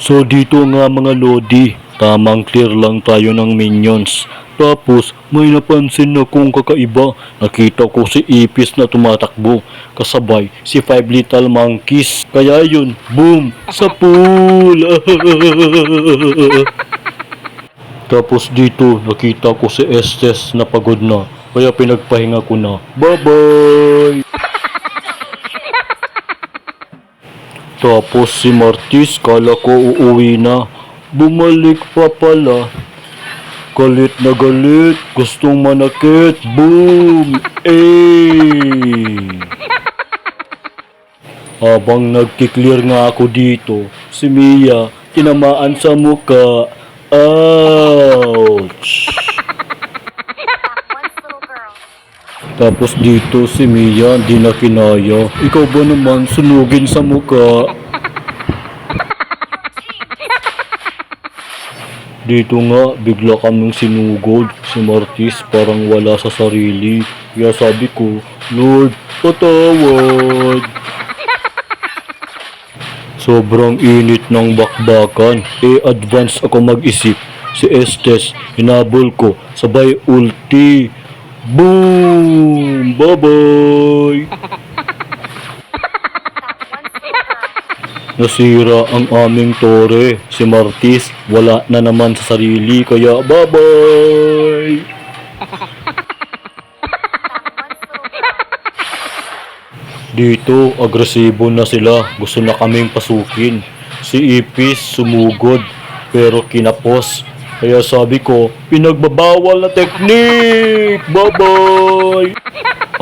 So dito nga mga lodi, tamang clear lang tayo ng minions. Tapos may napansin akong kakaiba. Nakita ko si Ipis na tumatakbo. Kasabay si Five Little Monkeys. Kaya yun, boom! Sa pool! Tapos dito nakita ko si Estes na pagod na. Kaya pinagpahinga ko na. Bye-bye! Tapos si Martis, kala ko uuwi na. Bumalik pa pala. Galit na galit, gustong manakit. Boom! Habang nagkiklear nga ako dito, si Mia tinamaan sa muka. Ouch! Tapos dito si Mia di na kinaya. Ikaw ba naman sunugin sa muka? Dito nga bigla kaming sinugod. Si Martis parang wala sa sarili. Kaya sabi ko, Lord, patawad. Sobrang init ng bakbakan. Advance ako mag-isip. Si Estes, hinabol ko. Sabay ulti. Boom! Bye-bye! Nasira ang aming tore. Si Martis, wala na naman sa sarili. Kaya bye-bye! Dito, agresibo na sila. Gusto na kaming pasukin. Si Ipis sumugod, pero kinapos. Kaya sabi ko, pinagbabawal na technique! Bye-bye!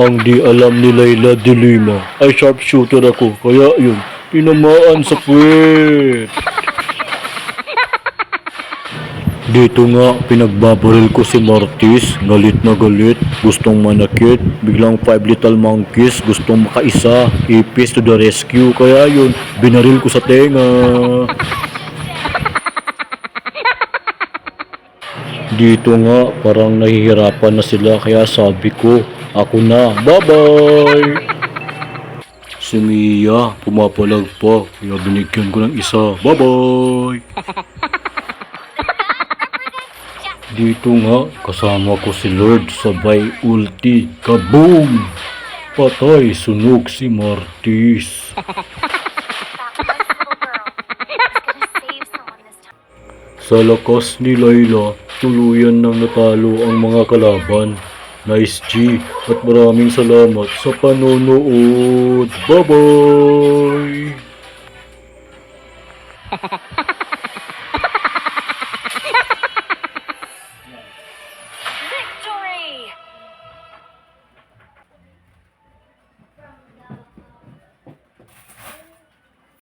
Ang di alam ni Layla de Lima ay sharpshooter ako. Kaya yun, tinamaan sa puwet. Dito nga, pinagbabaril ko si Martis. Galit na galit, gustong manakit. Biglang Five Little Monkeys, gustong makaisa. Ipis to the rescue. Kaya yun, binaril ko sa tenga. Dito nga, parang nahihirapan na sila. Kaya sabi ko, ako na. Bye-bye! Si Mia, pumapalag pa. Kaya binigyan ko ng isa. Bye-bye! Dito nga, kasama ko si Lord, sabay ulti, kaboom! Patay, sunog si Martis. Sa lakas ni Layla, tuluyan nang natalo ang mga kalaban. Nice G, at maraming salamat sa panonood. Bye-bye!